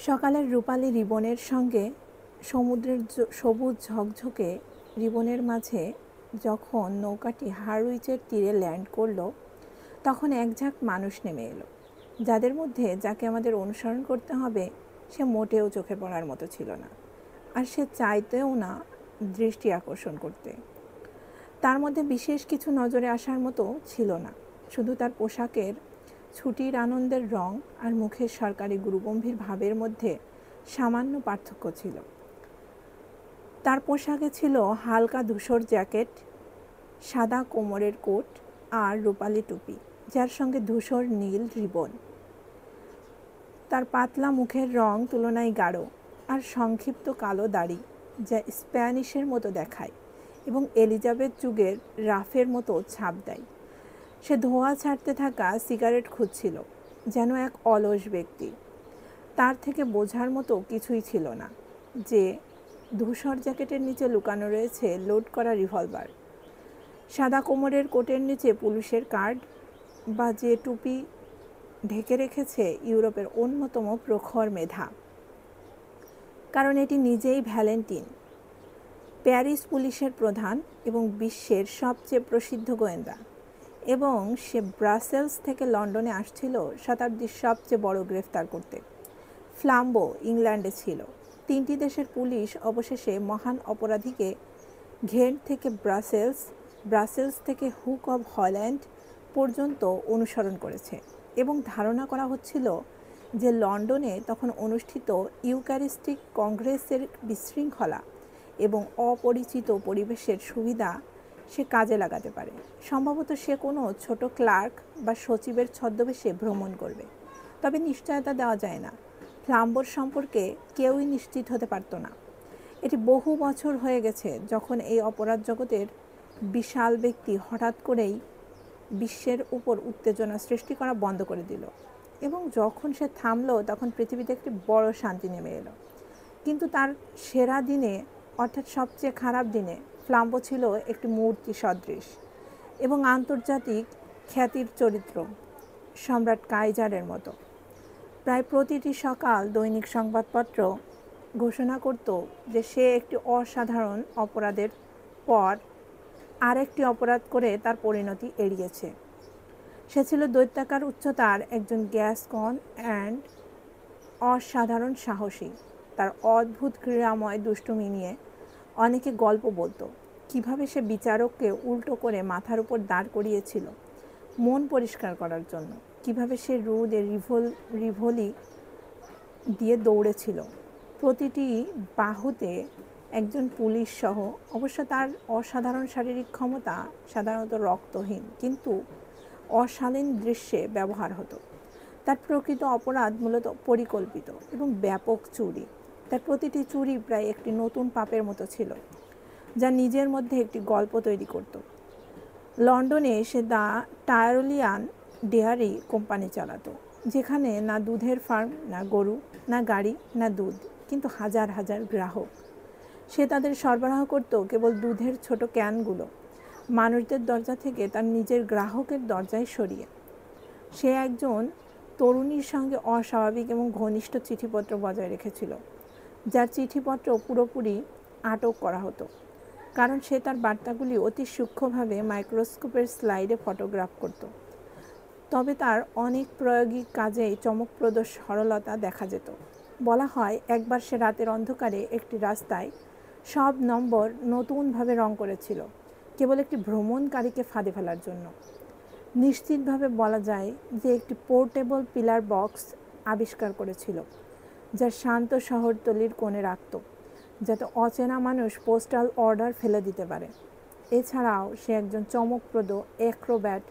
সকালের রূপালি রিবনের সঙ্গে সমুদ্রের সবুজ ঝকঝকে রিবনের মাঝে যখন নৌকাটি হারউইচের তীরে ল্যান্ড করল, তখন এক ঝাঁক মানুষ নেমে এলো, যাদের মধ্যে যাকে আমাদের অনুসরণ করতে হবে সে মোটেও চোখে পড়ার মতো ছিল না, আর সে চাইতেও না দৃষ্টি আকর্ষণ করতে। তার মধ্যে বিশেষ কিছু নজরে আসার মতো ছিল না, শুধু তার পোশাকের ছুটির আনন্দের রং আর মুখের সরকারি গুরুগম্ভীর ভাবের মধ্যে সামান্য পার্থক্য ছিল। তার পোশাকে ছিল হালকা ধূসর জ্যাকেট, সাদা কোমরের কোট আর রূপালি টুপি, যার সঙ্গে ধূসর নীল রিবন। তার পাতলা মুখের রং তুলনায় গাঢ়, আর সংক্ষিপ্ত কালো দাড়ি যা স্প্যানিশের মতো দেখায় এবং এলিজাবেথ যুগের রাফের মতো ছাপ দেয়। সে ধোঁয়া ছাড়তে থাকা সিগারেট খুঁজছিল, যেন এক অলস ব্যক্তি। তার থেকে বোঝার মতো কিছুই ছিল না যে ধূসর জ্যাকেটের নিচে লুকানো রয়েছে লোড করা রিভলভার, সাদা কোমরের কোটের নিচে পুলিশের কার্ড, বা যে টুপি ঢেকে রেখেছে ইউরোপের অন্যতম প্রখর মেধা। কারণ এটি নিজেই ভ্যালেন্টিন, প্যারিস পুলিশের প্রধান এবং বিশ্বের সবচেয়ে প্রসিদ্ধ গোয়েন্দা, এবং সে ব্রাসেলস থেকে লন্ডনে আসছিল শতাব্দীর সবচেয়ে বড় গ্রেফতার করতে। ফ্লাম্বো ইংল্যান্ডে ছিল। 3টি দেশের পুলিশ অবশেষে মহান অপরাধীকে ঘেন্ট থেকে ব্রাসেলস থেকে হুক অব হল্যান্ড পর্যন্ত অনুসরণ করেছে, এবং ধারণা করা হচ্ছিল যে লন্ডনে তখন অনুষ্ঠিত ইউক্যারিস্টিক কংগ্রেসের বিশৃঙ্খলা এবং অপরিচিত পরিবেশের সুবিধা সে কাজে লাগাতে পারে। সম্ভবত সে কোনো ছোট ক্লার্ক বা সচিবের ছদ্মবেশে ভ্রমণ করবে, তবে নিশ্চয়তা দেওয়া যায় না। ফ্লাম্বোর সম্পর্কে কেউই নিশ্চিত হতে পারত না। এটি বহু বছর হয়ে গেছে যখন এই অপরাধ জগতের বিশাল ব্যক্তি হঠাৎ করেই বিশ্বের উপর উত্তেজনা সৃষ্টি করা বন্ধ করে দিল, এবং যখন সে থামলো তখন পৃথিবীতে একটি বড় শান্তি নেমে এলো। কিন্তু তার সেরা দিনে, অর্থাৎ সবচেয়ে খারাপ দিনে, ফ্লাম্বো ছিল একটি মূর্তি সদৃশ এবং আন্তর্জাতিক খ্যাতির চরিত্র, সম্রাট কাইজারের মতো। প্রায় প্রতিটি সকাল দৈনিক সংবাদপত্র ঘোষণা করত যে সে একটি অসাধারণ অপরাধের পর আরেকটি অপরাধ করে তার পরিণতি এড়িয়েছে। সে ছিল দৈত্যাকার উচ্চতার একজন গ্যাসকন অ্যান্ড অসাধারণ সাহসী। তার অদ্ভুত ক্রীড়াময় দুষ্টুমি নিয়ে অনেকে গল্প বলতো, কিভাবে সে বিচারককে উল্টো করে মাথার উপর দাঁড় করিয়েছিল মন পরিষ্কার করার জন্য, কিভাবে সে রুদে রিভলি দিয়ে দৌড়েছিল, প্রতিটি বাহুতে একজন পুলিশ সহ। অবশ্য তার অসাধারণ শারীরিক ক্ষমতা সাধারণত রক্তহীন কিন্তু অশালীন দৃশ্যে ব্যবহার হতো। তার প্রকৃত অপরাধ মূলত পরিকল্পিত এবং ব্যাপক চুরি। তার প্রতিটি চুরি প্রায় একটি নতুন পাপের মতো ছিল, যা নিজের মধ্যে একটি গল্প তৈরি করত। লন্ডনে সে দ্য টায়ারলিয়ান ডেয়ারি কোম্পানি চালাতো, যেখানে না দুধের ফার্ম, না গরু, না গাড়ি, না দুধ, কিন্তু হাজার হাজার গ্রাহক। সে তাদের সরবরাহ করত কেবল দুধের ছোট ক্যানগুলো, মানুষদের দরজা থেকে তার নিজের গ্রাহকের দরজায় সরিয়ে। সে একজন তরুণীর সঙ্গে অস্বাভাবিক এবং ঘনিষ্ঠ চিঠিপত্র বজায় রেখেছিল, যার চিঠিপত্র পুরোপুরি আটক করা হতো, কারণ সে তার বার্তাগুলি অতি সূক্ষ্মভাবে মাইক্রোস্কোপের স্লাইডে ফটোগ্রাফ করত। তবে তার অনেক প্রায়োগিক কাজেই চমকপ্রদ সরলতা দেখা যেত। বলা হয় একবার সে রাতের অন্ধকারে একটি রাস্তায় সব নম্বর নতুনভাবে রং করেছিল, কেবল একটি ভ্রমণকারীকে ফাঁদে ফেলার জন্য। নিশ্চিতভাবে বলা যায় যে একটি পোর্টেবল পিলার বক্স আবিষ্কার করেছিল, যা শান্ত শহরতলির কোণে রাখত, যাতে অচেনা মানুষ পোস্টাল অর্ডার ফেলে দিতে পারে। এছাড়াও সে একজন চমকপ্রদ অ্যাক্রোব্যাট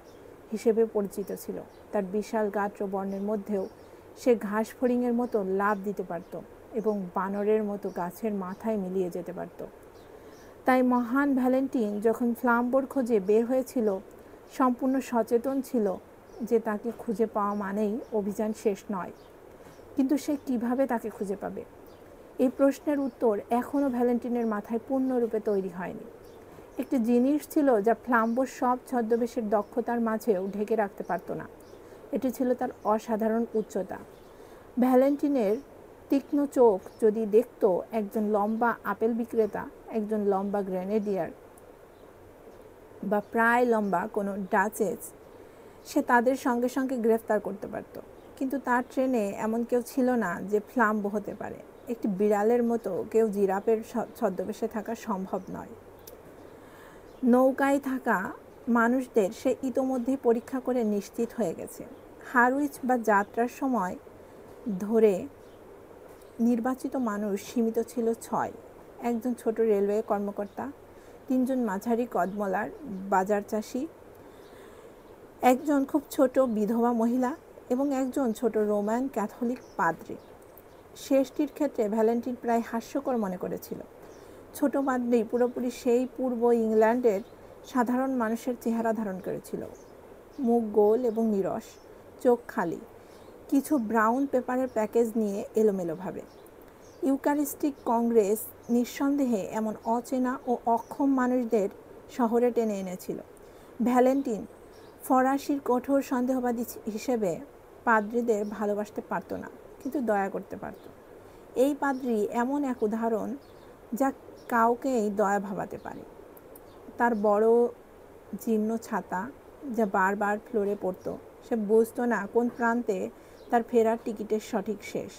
হিসেবে পরিচিত ছিল। তার বিশাল গাত্র বর্ণের মধ্যেও সে ঘাস ফড়িংয়ের মতো লাফ দিতে পারত এবং বানরের মতো গাছের মাথায় মিলিয়ে যেতে পারত। তাই মহান ভ্যালেন্টিন যখন ফ্লাম্বোর খোঁজে বের হয়েছিল, সম্পূর্ণ সচেতন ছিল যে তাকে খুঁজে পাওয়া মানেই অভিযান শেষ নয়। কিন্তু সে কিভাবে তাকে খুঁজে পাবে? এই প্রশ্নের উত্তর এখনও ভ্যালেন্টিনের মাথায় পূর্ণরূপে তৈরি হয়নি। একটি জিনিস ছিল যা ফ্লাম্বোর সব ছদ্মবেশের দক্ষতার মাঝেও ঢেকে রাখতে পারত না। এটি ছিল তার অসাধারণ উচ্চতা। ভ্যালেন্টিনের তীক্ষ্ণ চোখ যদি দেখত একজন লম্বা আপেল বিক্রেতা, একজন লম্বা গ্রেনেডিয়ার বা প্রায় লম্বা কোনো ডাচেস, সে তাদের সঙ্গে সঙ্গে গ্রেফতার করতে পারত। কিন্তু তার ট্রেনে এমন কেউ ছিল না যে ফ্লাম্বো হতে পারে। একটি বিড়ালের মতো কেউ জিরাফের ছদ্মবেশে থাকা সম্ভব নয়। নৌকায় থাকা মানুষদের সে ইতোমধ্যেই পরীক্ষা করে নিশ্চিত হয়ে গেছে। হারউইচ বা যাত্রার সময় ধরে নির্বাচিত মানুষ সীমিত ছিল 6, একজন ছোট রেলওয়ে কর্মকর্তা, 3 জন মাঝারি কদমলার বাজার চাষি, একজন খুব ছোট বিধবা মহিলা এবং একজন ছোট রোমান ক্যাথলিক পাদ্রী। শেষটির ক্ষেত্রে ভ্যালেন্টিন প্রায় হাস্যকর মনে করেছিল। ছোট পাদ্রী পুরোপুরি সেই পূর্ব ইংল্যান্ডের সাধারণ মানুষের চেহারা ধারণ করেছিল, মুখ গোল এবং নিরস, চোখ খালি, কিছু ব্রাউন পেপারের প্যাকেজ নিয়ে এলোমেলোভাবে। ইউকারিস্টিক কংগ্রেস নিঃসন্দেহে এমন অচেনা ও অক্ষম মানুষদের শহরে টেনে এনেছিল। ভ্যালেন্টিন ফরাসির কঠোর সন্দেহবাদী হিসেবে পাদ্রীদের ভালোবাসতে পারত না, কিন্তু দয়া করতে পারত। এই পাদ্রী এমন এক উদাহরণ যা কাউকেই দয়া ভাবাতে পারে। তার বড় জীর্ণ ছাতা যা বারবার ফ্লোরে পড়ত, সে বুঝতো না কোন প্রান্তে তার ফেরার টিকিটের সঠিক শেষ।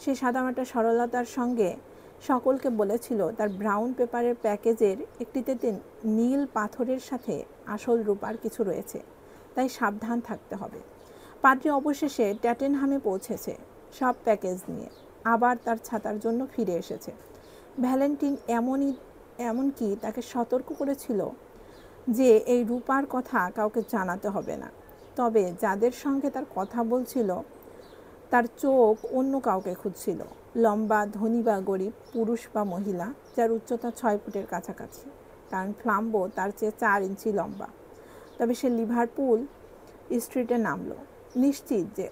সে সাদামাটা সরলতার সঙ্গে সকলকে বলেছিল তার ব্রাউন পেপারের প্যাকেজের একটিতে নীল পাথরের সাথে আসল রূপার কিছু রয়েছে, তাই সাবধান থাকতে হবে। পাদ্রী অবশেষে ট্যাটেনহামে পৌঁছেছে সব প্যাকেজ নিয়ে, আবার তার ছাতার জন্য ফিরে এসেছে। ভ্যালেন্টিন এমনকি তাকে সতর্ক করেছিল যে এই রূপার কথা কাউকে জানাতে হবে না। তবে যাদের সঙ্গে তার কথা বলছিল তার চোখ অন্য কাউকে খুঁজছিল, লম্বা, ধনী বা গরিব, পুরুষ বা মহিলা যার উচ্চতা 6 ফুটের কাছাকাছি, কারণ ফ্লাম্বো তার চেয়ে 4 ইঞ্চি লম্বা। তবে সে লিভারপুল স্ট্রিটে নামল, নিশ্চিত যে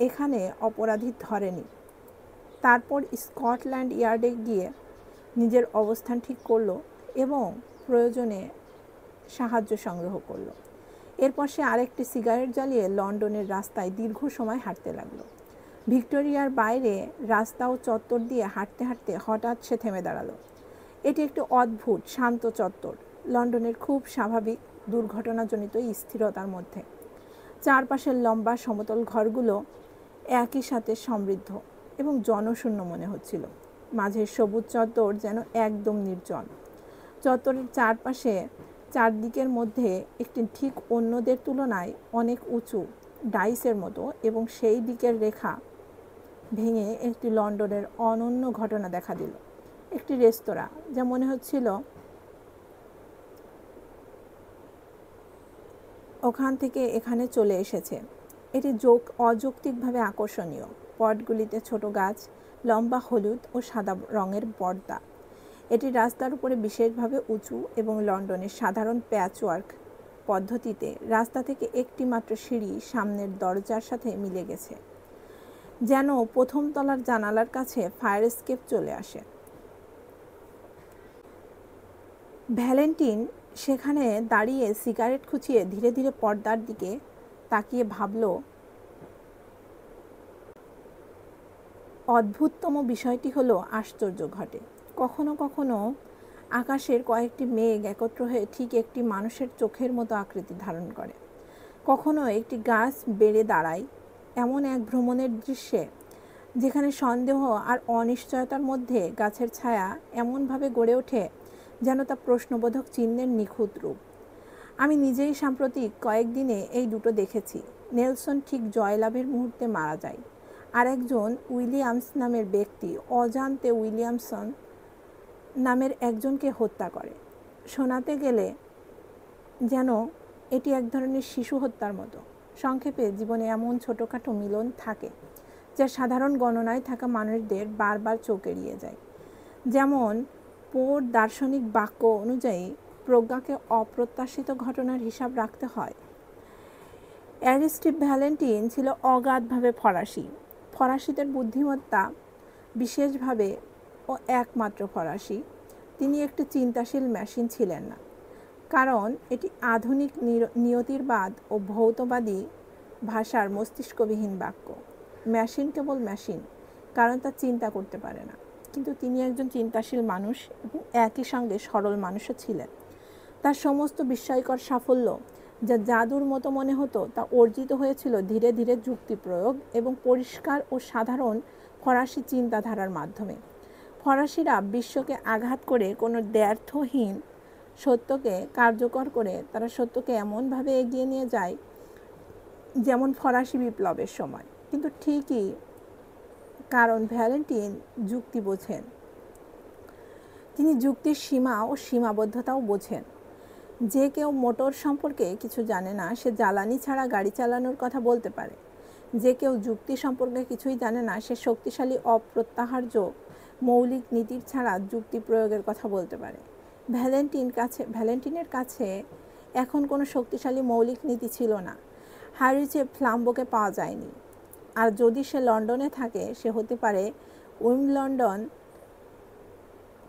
এখানে অপরাধী ধরেনি। তারপর স্কটল্যান্ড ইয়ার্ডে গিয়ে নিজের অবস্থান ঠিক করলো এবং প্রয়োজনে সাহায্য সংগ্রহ করলো। এরপর সে আরেকটি সিগারেট জ্বালিয়ে লন্ডনের রাস্তায় দীর্ঘ সময় হাঁটতে লাগলো। ভিক্টোরিয়ার বাইরে রাস্তা ও চত্বর দিয়ে হাঁটতে হাঁটতে হঠাৎ সে থেমে দাঁড়ালো। এটি একটি অদ্ভুত শান্ত চত্বর, লন্ডনের খুব স্বাভাবিক দুর্ঘটনাজনিত স্থিরতার মধ্যে। চারপাশের লম্বা সমতল ঘরগুলো একই সাথে সমৃদ্ধ এবং জনশূন্য মনে হচ্ছিল। মাঝের সবুজ চত্বর যেন একদম নির্জন। চত্বরের চারপাশে চারদিকের মধ্যে একটি ঠিক অন্যদের তুলনায় অনেক উঁচু ডাইসের মতো এবং সেই দিকের রেখা ভেঙে একটি লন্ডনের অনন্য ঘটনা দেখা দিল। একটি রেস্তোরাঁ যা মনে হচ্ছিল ওখান থেকে এখানে চলে এসেছে। এটি অযৌক্তিকভাবে আকর্ষণীয়। পটগুলিতে ছোট গাছ, লম্বা হলুদ ও সাদা রঙের পর্দা। এটি রাস্তার উপরে বিশেষভাবে উঁচু এবং লন্ডনের সাধারণ প্যাচওয়ার্ক পদ্ধতিতে রাস্তা থেকে একটি মাত্র সিঁড়ি সামনের দরজার সাথে মিলে গেছে, যেন প্রথম তলার জানালার কাছে ফায়ার এস্কেপ চলে আসে। ভ্যালেন্টিন সেখানে দাঁড়িয়ে সিগারেট খুঁচিয়ে ধীরে ধীরে পর্দার দিকে তাকিয়ে ভাবল, অদ্ভুততম বিষয়টি হলো আশ্চর্য ঘটে। কখনো কখনো আকাশের কয়েকটি মেঘ একত্র হয়ে ঠিক একটি মানুষের চোখের মতো আকৃতি ধারণ করে। কখনো একটি গাছ বেড়ে দাঁড়ায় এমন এক ভ্রমণের দৃশ্যে যেখানে সন্দেহ আর অনিশ্চয়তার মধ্যে গাছের ছায়া এমনভাবে গড়ে ওঠে যেন তা প্রশ্নবোধক চিহ্নের নিখুঁত রূপ। আমি নিজেই সাম্প্রতিক কয়েকদিনে এই দুটো দেখেছি। নেলসন ঠিক জয়লাভের মুহূর্তে মারা যায়, আর একজন উইলিয়ামস নামের ব্যক্তি অজান্তে উইলিয়ামসন নামের একজনকে হত্যা করে। শোনাতে গেলে যেন এটি এক ধরনের শিশু হত্যার মতো। সংক্ষেপে, জীবনে এমন ছোটোখাটো মিলন থাকে যা সাধারণ গণনায় থাকা মানুষদের বারবার চোখ এড়িয়ে যায়। যেমন পোর দার্শনিক বাক্য অনুযায়ী প্রজ্ঞাকে অপ্রত্যাশিত ঘটনার হিসাব রাখতে হয়। অ্যারিস্টিড ভ্যালেন্টিন ছিল অগাধভাবে ফরাসি। ফরাসিদের বুদ্ধিমত্তা বিশেষভাবে ও একমাত্র ফরাসি। তিনি একটি চিন্তাশীল মেশিন ছিলেন না, কারণ এটি আধুনিক নিয়তিরবাদ ও ভৌতবাদী ভাষার মস্তিষ্কবিহীন বাক্য। মেশিন কেবল মেশিন, কারণ তা চিন্তা করতে পারে না। কিন্তু তিনি একজন চিন্তাশীল মানুষ এবং একই সঙ্গে সরল মানুষও ছিলেন। তার সমস্ত বিস্ময়কর সাফল্য, যা জাদুর মতো মনে হতো, তা অর্জিত হয়েছিল ধীরে ধীরে যুক্তি প্রয়োগ এবং পরিষ্কার ও সাধারণ ফরাসি চিন্তাধারার মাধ্যমে। ফরাসিরা বিশ্বকে আঘাত করে কোনো দ্ব্যর্থহীন সত্যকে কার্যকর করে তারা সত্যকে এমনভাবে এগিয়ে নিয়ে যায় যেমন ফরাসি বিপ্লবের সময়। কিন্তু ঠিকই, কারণ ভ্যালেন্টিন যুক্তি বোঝেন। তিনি যুক্তির সীমা ও সীমাবদ্ধতাও বোঝেন। যে কেউ মোটর সম্পর্কে কিছু জানে না সে জ্বালানি ছাড়া গাড়ি চালানোর কথা বলতে পারে। যে কেউ যুক্তি সম্পর্কে কিছুই জানে না সে শক্তিশালী অপ্রত্যাহার্য মৌলিক নীতির ছাড়া যুক্তি প্রয়োগের কথা বলতে পারে। ভ্যালেন্টিনের কাছে এখন কোনো শক্তিশালী মৌলিক নীতি ছিল না। হ্যারিচে ফ্লাম্বোকে পাওয়া যায়নি, আর যদি সে লন্ডনে থাকে সে হতে পারে উইম্বলডন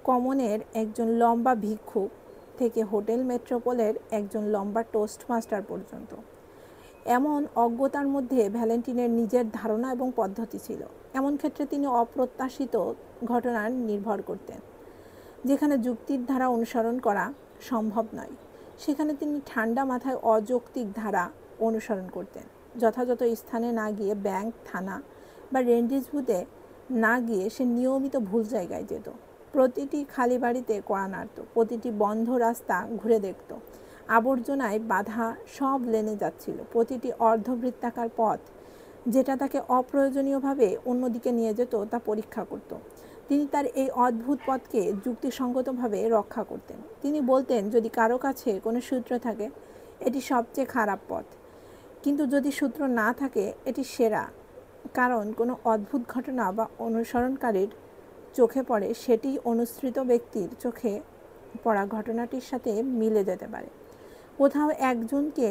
কমনের একজন লম্বা ভিক্ষুক থেকে হোটেল মেট্রোপোলের একজন লম্বা টোস্ট মাস্টার পর্যন্ত। এমন অজ্ঞতার মধ্যে ভ্যালেন্টিনের নিজের ধারণা এবং পদ্ধতি ছিল। এমন ক্ষেত্রে তিনি অপ্রত্যাশিত ঘটনার নির্ভর করতেন। যেখানে যুক্তির ধারা অনুসরণ করা সম্ভব নয় সেখানে তিনি ঠান্ডা মাথায় অযৌক্তিক ধারা অনুসরণ করতেন। যথাযথ স্থানে না গিয়ে ব্যাংক, থানা বা রেন্ডিজভূতে না গিয়ে সে নিয়মিত ভুল জায়গায় যেত। প্রতিটি খালি বাড়িতে কড়া নাড়ত, প্রতিটি বন্ধ রাস্তা ঘুরে দেখত, আবর্জনায় বাধা সব লেনে যাচ্ছিল। প্রতিটি অর্ধবৃত্তাকার পথ যেটা তাকে অপ্রয়োজনীয়ভাবে অন্যদিকে নিয়ে যেত তা পরীক্ষা করত। তিনি তার এই অদ্ভুত পথকে যুক্তিসঙ্গতভাবে রক্ষা করতেন। তিনি বলতেন, যদি কারো কাছে কোনো সূত্র থাকে এটি সবচেয়ে খারাপ পথ, কিন্তু যদি সূত্র না থাকে এটি সেরা, কারণ কোনো অদ্ভুত ঘটনা বা অনুসরণকারীর চোখে পড়ে সেটি অনুসৃত ব্যক্তির চোখে পড়া ঘটনাটির সাথে মিলে যেতে পারে। কোথাও একজনকে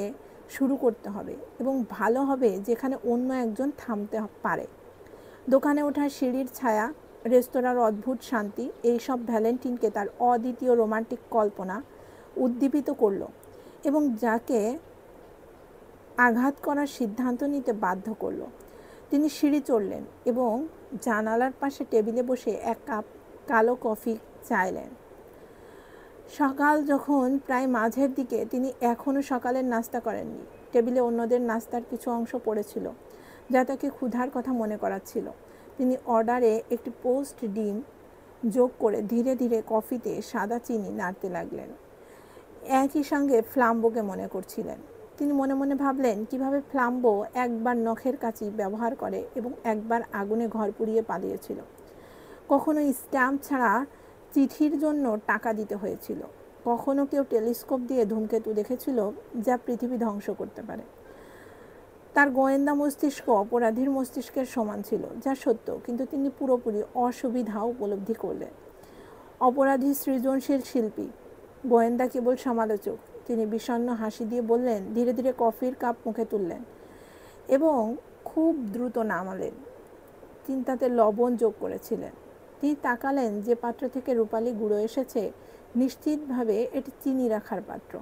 শুরু করতে হবে এবং ভালো হবে যেখানে অন্য একজন থামতে পারে। দোকানে ওঠা সিঁড়ির ছায়া, রেস্তোরাঁর অদ্ভুত শান্তি, এইসব ভ্যালেন্টিনকে তার অদ্বিতীয় রোমান্টিক কল্পনা উদ্দীপিত করল এবং যাকে আঘাত করার সিদ্ধান্ত নিতে বাধ্য করল। তিনি সিঁড়ি চড়লেন এবং জানালার পাশে টেবিলে বসে এক কাপ কালো কফি চাইলেন। সকাল যখন প্রায় মাঝের দিকে, তিনি এখনও সকালের নাস্তা করেননি। টেবিলে অন্যদের নাস্তার কিছু অংশ পড়েছিল যা তাকে ক্ষুধার কথা মনে করাচ্ছিল। তিনি অর্ডারে একটি পোস্ট ডিম যোগ করে ধীরে ধীরে কফিতে সাদা চিনি নাড়তে লাগলেন। একই সঙ্গে ফ্লাম্বোকে মনে করছিলেন। তিনি মনে মনে ভাবলেন কিভাবে ফ্লাম্বো একবার নখের কাঁচি ব্যবহার করে এবং একবার আগুনে ঘর পুড়িয়ে পালিয়েছিল। কখনো স্ট্যাম্প ছাড়া চিঠির জন্য টাকা দিতে হয়েছিল। কখনো কেউ টেলিস্কোপ দিয়ে ধূমকেতু দেখেছিল যা পৃথিবী ধ্বংস করতে পারে। তার গোয়েন্দা মস্তিষ্ক অপরাধীর মস্তিষ্কের সমান ছিল, যা সত্য, কিন্তু তিনি পুরোপুরি অসুবিধা উপলব্ধি করলেন। অপরাধী সৃজনশীল শিল্পী, গোয়েন্দা কেবল সমালোচক। তিনি বিষণ্ণ হাসি দিয়ে বললেন, ধীরে ধীরে কফির কাপ মুখে তুললেন এবং খুব দ্রুত নামালেন। তিনি তাতে লবণ যোগ করেছিলেন। তিনি তাকালেন যে পাত্র থেকে রূপালি গুঁড়ো এসেছে, নিশ্চিতভাবে এটি চিনি রাখার পাত্র,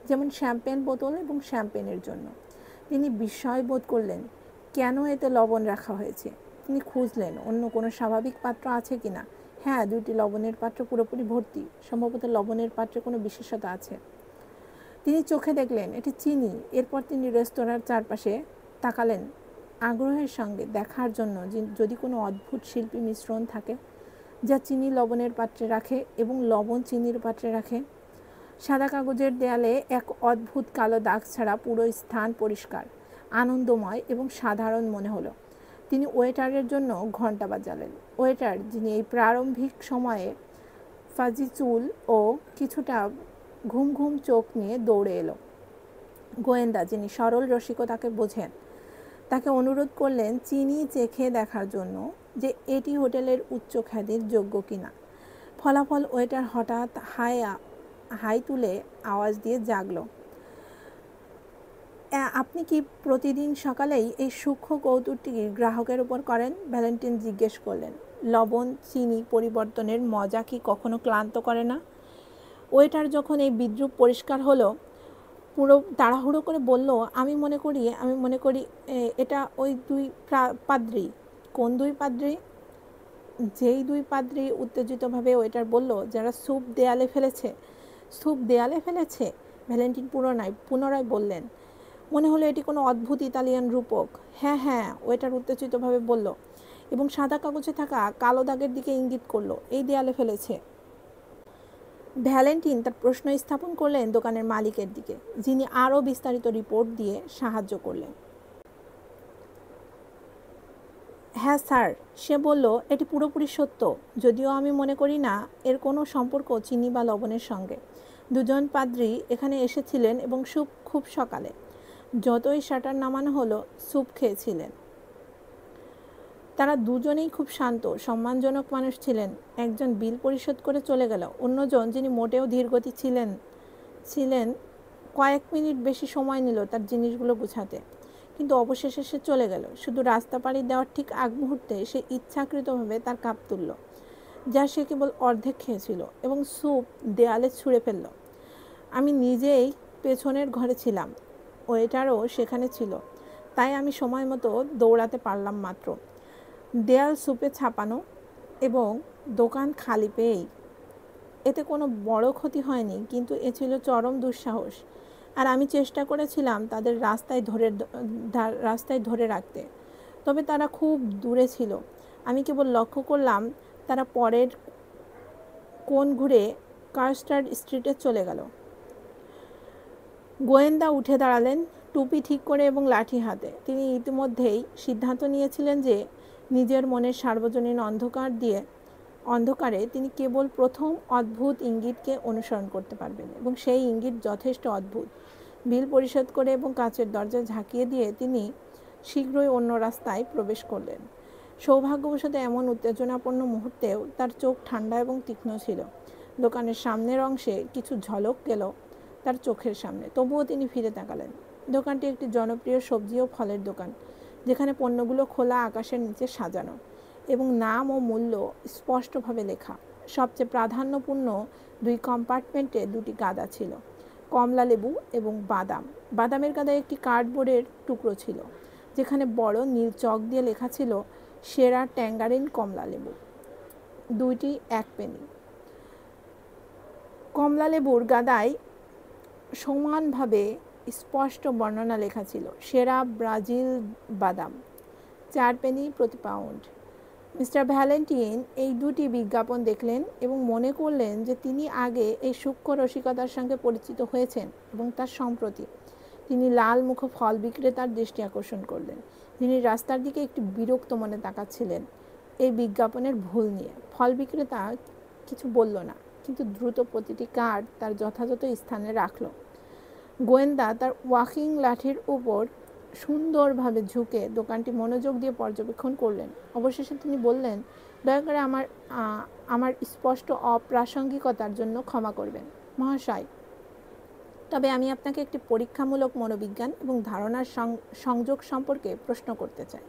যেমন শ্যাম্পেন বোতল এবং শ্যাম্পেনের জন্য। তিনি বিস্ময় বোধ করলেন কেন এতে লবণ রাখা হয়েছে। তিনি খুঁজলেন অন্য কোনো স্বাভাবিক পাত্র আছে কিনা। হ্যাঁ, 2টি লবণের পাত্র পুরোপুরি ভর্তি। সম্ভবত লবণের পাত্রে কোনো বিশেষতা আছে। তিনি চোখে দেখলেন এটি চিনি। এরপর তিনি রেস্তোরাঁর চারপাশে তাকালেন আগ্রহের সঙ্গে, দেখার জন্য যদি কোনো অদ্ভুত শিল্পী মিশ্রণ থাকে যা চিনি লবণের পাত্রে রাখে এবং লবণ চিনির পাত্রে রাখে। সাদা কাগজের দেয়ালে এক অদ্ভুত কালো দাগ ছাড়া পুরো স্থান পরিষ্কার, আনন্দময় এবং সাধারণ মনে হলো। তিনি ওয়েটারের জন্য ঘণ্টা বাজালেন। ওয়েটার, যিনি এই প্রারম্ভিক সময়ে ফাজি চুল ও কিছুটা ঘুম ঘুম চোখ নিয়ে দৌড়ে এলো। গোয়েন্দা, যিনি সরল রসিকতাকে বোঝেন, তাকে অনুরোধ করলেন চিনি চেখে দেখার জন্য যে এটি হোটেলের উচ্চ খ্যাতির যোগ্য কিনা। ফলাফল, ওয়েটার হঠাৎ হাই তুলে আওয়াজ দিয়ে জাগল। আপনি কি প্রতিদিন সকালেই এই সূক্ষ্ম কৌতুকটি গ্রাহকের উপর করেন? ভ্যালেন্টিন জিজ্ঞেস করলেন। লবণ চিনি পরিবর্তনের মজা কি কখনো ক্লান্ত করে না? ওয়েটার যখন এই বিদ্রূপ পরিষ্কার হলো, পুরো তাড়াহুড়ো করে বলল, আমি মনে করি এটা ওই 2 পাদ্রী। কোন 2 পাদ্রী? যেই দুই পাদ্রী উত্তেজিতভাবে ওয়েটার বলল, যারা স্যুপ দেয়ালে ফেলেছে। স্যুপ দেয়ালে ফেলেছে? ভ্যালেন্টিন পুনরায় বললেন। মনে হলো এটি কোনো অদ্ভুত ইতালিয়ান রূপক। হ্যাঁ হ্যাঁ, ওয়েটার উত্তেজিতভাবে বলল, এবং সাদা কাগজে থাকা কালো দাগের দিকে ইঙ্গিত করলো। এই দেয়ালে ফেলেছে। ভ্যালেন্টিন তার প্রশ্ন স্থাপন করলেন দোকানের মালিকের দিকে, যিনি আরও বিস্তারিত রিপোর্ট দিয়ে সাহায্য করলেন। হ্যাঁ স্যার, সে বলল, এটি পুরোপুরি সত্য, যদিও আমি মনে করি না এর কোনো সম্পর্ক চিনি বা লবণের সঙ্গে। দুজন পাদ্রী এখানে এসেছিলেন এবং স্যুপ খুব সকালে, যতই শাটার নামানো হলো, স্যুপ খেয়েছিলেন। তারা দুজনেই খুব শান্ত, সম্মানজনক মানুষ ছিলেন। একজন বিল পরিশোধ করে চলে গেল, অন্যজন, যিনি মোটেও ধীরগতি ছিলেন কয়েক মিনিট বেশি সময় নিল তার জিনিসগুলো গুছাতে, কিন্তু অবশেষে সে চলে গেল। শুধু রাস্তা পাড়ি দেওয়ার ঠিক আগ মুহূর্তে সে ইচ্ছাকৃতভাবে তার কাপ তুলল, যা সে কেবল অর্ধেক খেয়েছিল, এবং স্যুপ দেয়ালে ছুঁড়ে ফেলল। আমি নিজেই পেছনের ঘরে ছিলাম, ওয়েটারও সেখানে ছিল, তাই আমি সময় মতো দৌড়াতে পারলাম মাত্র। দেয়াল স্যুপে ছাপানো এবং দোকান খালি পেয়েই। এতে কোনো বড় ক্ষতি হয়নি, কিন্তু এ ছিল চরম দুঃসাহস, আর আমি চেষ্টা করেছিলাম তাদের রাস্তায় ধরে রাখতে, তবে তারা খুব দূরে ছিল। আমি কেবল লক্ষ্য করলাম তারা পরের কোণ ঘুরে কার্স্টার্ড স্ট্রিটে চলে গেল। গোয়েন্দা উঠে দাঁড়ালেন, টুপি ঠিক করে এবং লাঠি হাতে। তিনি ইতিমধ্যেই সিদ্ধান্ত নিয়েছিলেন যে নিজের মনের সার্বজনীন অন্ধকারে তিনি কেবল প্রথম অদ্ভুত ইঙ্গিতকে অনুসরণ করতে পারবেন, এবং সেই ইঙ্গিত যথেষ্ট অদ্ভুত। বিল পরিশোধ করে এবং কাচের দরজা ঝাঁকিয়ে দিয়ে তিনি শীঘ্রই অন্য রাস্তায় প্রবেশ করলেন। সৌভাগ্যবশত এমন উত্তেজনাপূর্ণ মুহূর্তেও তার চোখ ঠান্ডা এবং তীক্ষ্ণ ছিল। দোকানের সামনের অংশে কিছু ঝলক গেল তার চোখের সামনে, তবুও তিনি ফিরে তাকালেন। দোকানটি একটি জনপ্রিয় সবজি ও ফলের দোকান, যেখানে পণ্যগুলো খোলা আকাশের নিচে সাজানো এবং নাম ও মূল্য স্পষ্টভাবে লেখা। সবচেয়ে প্রাধান্যপূর্ণ দুই কম্পার্টমেন্টে দুটি গাদা ছিল, কমলা লেবু এবং বাদাম। বাদামের গাদায় একটি কার্ডবোর্ডের টুকরো ছিল, যেখানে বড় নীল চক দিয়ে লেখা ছিল, সেরা ট্যাঙ্গারিন কমলা লেবু, 2টি 1 পেনি। কমলা লেবুর গাদায় সমানভাবে স্পষ্ট বর্ণনা লেখা ছিল, সেরা ব্রাজিল বাদাম, 4 পেনি প্রতি পাউন্ড। মিস্টার ভ্যালেন্টিন এই দুটি বিজ্ঞাপন দেখলেন এবং মনে করলেন যে তিনি আগে এই সূক্ষ্ম রসিকতার সঙ্গে পরিচিত হয়েছেন, এবং তার সম্প্রতি তিনি লাল মুখ ফল বিক্রেতার দৃষ্টি আকর্ষণ করলেন, যিনি রাস্তার দিকে একটি বিরক্ত মনে তাকাচ্ছিলেন এই বিজ্ঞাপনের ভুল নিয়ে। ফল বিক্রেতা কিছু বলল না, কিন্তু দ্রুত প্রতিটি কার্ড তার যথাযথ স্থানে রাখল। গোয়েন্দা তার ওয়াকিং লাঠির উপর সুন্দরভাবে ঝুঁকে দোকানটি মনোযোগ দিয়ে পর্যবেক্ষণ করলেন। অবশেষে তিনি বললেন, দয়া করে আমার স্পষ্ট অপ্রাসঙ্গিকতার জন্য ক্ষমা করবেন মহাশয়, তবে আমি আপনাকে একটি পরীক্ষামূলক মনোবিজ্ঞান এবং ধারণার সংযোগ সম্পর্কে প্রশ্ন করতে চাই।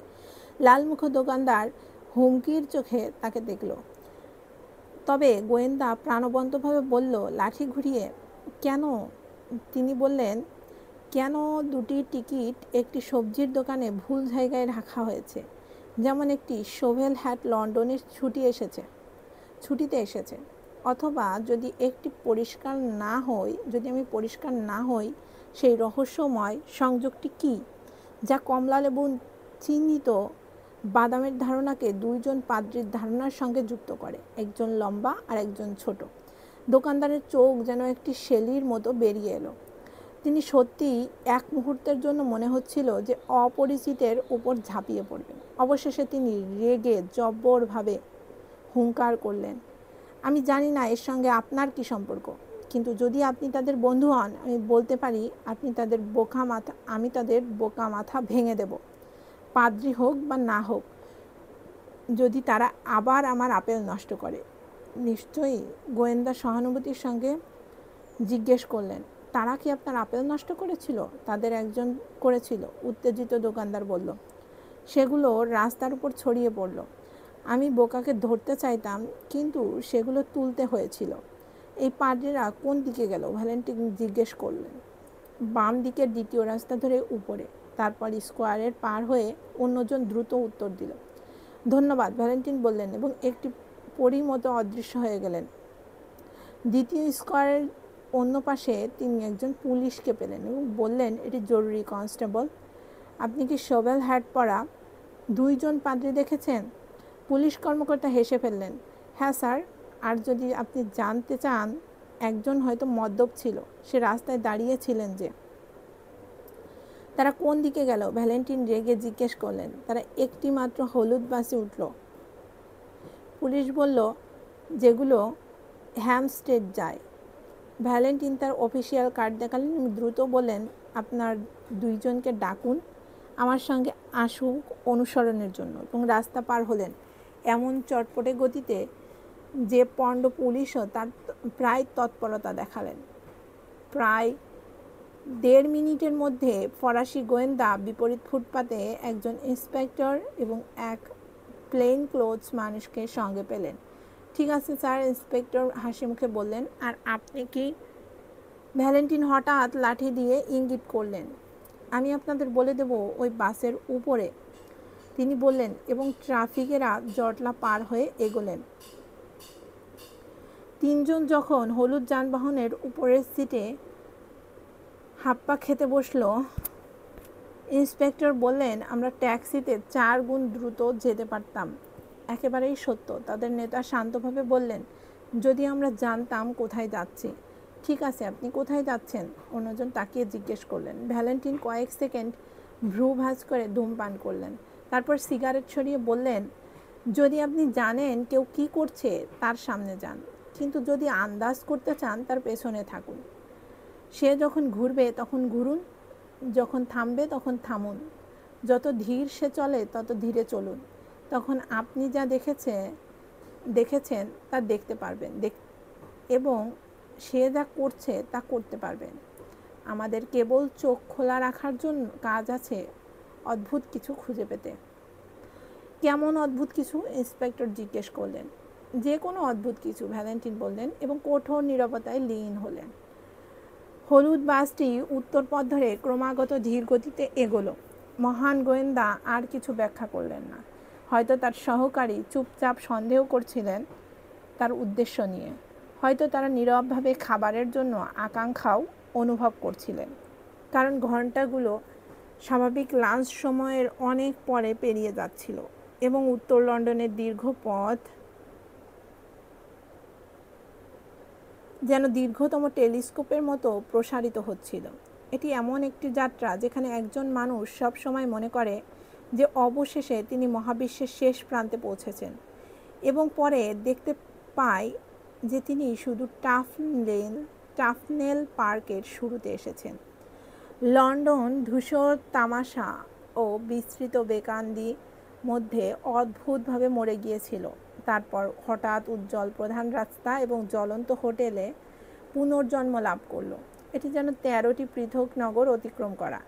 লালমুখ দোকানদার হুমকির চোখে তাকে দেখল, তবে গোয়েন্দা প্রাণবন্তভাবে বলল, লাঠি ঘুরিয়ে। কেন? তিনি বললেন, কেন 2টি টিকিট একটি সবজির দোকানে ভুল জায়গায় রাখা হয়েছে, যেমন একটি শোভেল হ্যাট লন্ডনের ছুটিতে এসেছে, অথবা যদি আমি পরিষ্কার না হই, সেই রহস্যময় সংযোগটি কি, যা কমলা লেবু চিহ্নিত বাদামের ধারণাকে দুইজন পাদ্রীর ধারণার সঙ্গে যুক্ত করে, একজন লম্বা আর একজন ছোট। দোকানদারের চোখ যেন একটি শেলির মতো বেরিয়ে এলো। তিনি সত্যিই এক মুহূর্তের জন্য মনে হচ্ছিল যে অপরিচিতের উপর ঝাঁপিয়ে পড়বেন। অবশেষে তিনি রেগে জব্বরভাবে হুঙ্কার করলেন, আমি জানি না এর সঙ্গে আপনার কি সম্পর্ক, কিন্তু যদি আপনি তাদের বন্ধু হন, আমি বলতে পারি আমি তাদের বোকা মাথা ভেঙে দেব, পাদ্রী হোক বা না হোক, যদি তারা আবার আমার আপেল নষ্ট করে। নিশ্চয়ই? গোয়েন্দা সহানুভূতির সঙ্গে জিজ্ঞেস করলেন, তারা কি আপনার আপেল নষ্ট করেছিল? তাদের একজন করেছিল, উত্তেজিত দোকানদার বলল। সেগুলো রাস্তার উপর ছড়িয়ে পড়ল। আমি বোকাকে ধরতে চাইতাম, কিন্তু সেগুলো তুলতে হয়েছিল। এই পাদ্রীরা কোন দিকে গেল? ভ্যালেন্টিন জিজ্ঞেস করলেন। বাম দিকের দ্বিতীয় রাস্তা ধরে উপরে, তারপর স্কোয়ারের পার হয়ে। অন্যজন দ্রুত উত্তর দিল। ধন্যবাদ, ভ্যালেন্টিন বললেন এবং একটি পরীর মতো অদৃশ্য হয়ে গেলেন। দ্বিতীয় স্কোয়ারের অন্য পাশে তিনি একজন পুলিশকে পেলেন এবং বললেন, এটি জরুরি কনস্টেবল। আপনি কি শোভেল হ্যাট পরা 2 জন পাদ্রী দেখেছেন? পুলিশ কর্মকর্তা হেসে ফেললেন। হ্যাঁ স্যার, আর যদি আপনি জানতে চান, একজন হয়তো মদ্যপ ছিল, সে রাস্তায় দাঁড়িয়েছিলেন যে। তারা কোন দিকে গেল? ভ্যালেন্টিন রেগে জিজ্ঞেস করলেন। তারা একটি মাত্র হলুদ বাসে উঠল। পুলিশ বলল, যেগুলো হ্যামস্টেড যায়। ভ্যালেন্টিন তার অফিসিয়াল কার্ড দেখালেন এবং দ্রুত বললেন, আপনার 2 জনকে ডাকুন, আমার সঙ্গে আসুক অনুসরণের জন্য, এবং রাস্তা পার হলেন এমন চটপটে গতিতে যে পণ্ড পুলিশও তার প্রায় তৎপরতা দেখালেন। প্রায় 1.5 মিনিটের মধ্যে ফরাসি গোয়েন্দা বিপরীত ফুটপাতে একজন ইন্সপেক্টর এবং এক প্লেন ক্লোথস মানুষকে সঙ্গে পেলেন। ঠিক আছে স্যার, ইন্সপেক্টর হাসি মুখে বললেন। আর আপনি কি? ভ্যালেন্টিন হঠাৎ লাঠি দিয়ে ইঙ্গিত করলেন। আমি আপনাদের বলে দেব ওই বাসের উপরে, তিনি বললেন এবং ট্রাফিকেরা জটলা পার হয়ে এগোলেন। 3 জন যখন হলুদ যানবাহনের উপরের সিটে হাপ্পা খেতে বসল, ইন্সপেক্টর বললেন, আমরা ট্যাক্সিতে 4 গুণ দ্রুত যেতে পারতাম। একেবারেই সত্য, তাদের নেতা শান্তভাবে বললেন, যদি আমরা জানতাম কোথায় যাচ্ছি। ঠিক আছে, আপনি কোথায় যাচ্ছেন? অন্যজন তাকিয়ে জিজ্ঞেস করলেন। ভ্যালেন্টিন কয়েক সেকেন্ড ভ্রু ভাঁজ করে ধূমপান করলেন, তারপর সিগারেট সরিয়ে বললেন, যদি আপনি জানেন কেউ কি করছে, তার সামনে যান, কিন্তু যদি আন্দাজ করতে চান, তার পেছনে থাকুন। সে যখন ঘুরবে তখন ঘুরুন, যখন থামবে তখন থামুন, যত ধীর সে চলে তত ধীরে চলুন, তখন আপনি যা দেখেছেন তা দেখতে পারবেন এবং সে যা করছে তা করতে পারবেন। আমাদের কেবল চোখ খোলা রাখার জন্য কাজ আছে অদ্ভুত কিছু খুঁজে পেতে। কেমন অদ্ভুত কিছু? ইন্সপেক্টর জিজ্ঞেস করলেন। যে কোনো অদ্ভুত কিছু, ভ্যালেন্টিন বললেন এবং কঠোর নীরবতায় লীন হলেন। হলুদ বাসটি উত্তর পথ ধরে ক্রমাগত ধীর গতিতে এগোলো। মহান গোয়েন্দা আর কিছু ব্যাখ্যা করলেন না। হয়তো তার সহকারী চুপচাপ সন্দেহ করছিলেন তার উদ্দেশ্য নিয়ে, হয়তো তারা নীরবভাবে খাবারের জন্য আকাঙ্ক্ষাও অনুভব করছিলেন, কারণ ঘন্টাগুলো স্বাভাবিক লাঞ্চ সময়ের অনেক পরে পেরিয়ে যাচ্ছিল এবং উত্তর লন্ডনের দীর্ঘ পথ যেন দীর্ঘতম টেলিস্কোপের মতো প্রসারিত হচ্ছিল। এটি এমন একটি যাত্রা যেখানে একজন মানুষ সব সময় মনে করে যে অবশেষে তিনি মহাবিশ্বের শেষ প্রান্তে পৌঁছেছেন এবং পরে দেখতে পায় যে তিনি শুধু টাফনেল পার্কের শুরুতে এসেছেন। লন্ডন ধূসর তামাশা ও বিস্তৃত বেকান্দি মধ্যে অদ্ভুতভাবে মরে গিয়েছিল। তারপর হঠাৎ উজ্জ্বল প্রধান রাস্তা এবং জ্বলন্ত হোটেলে পুনর্জন্ম লাভ করল। এটি যেন 13টি পৃথক নগর অতিক্রম করা,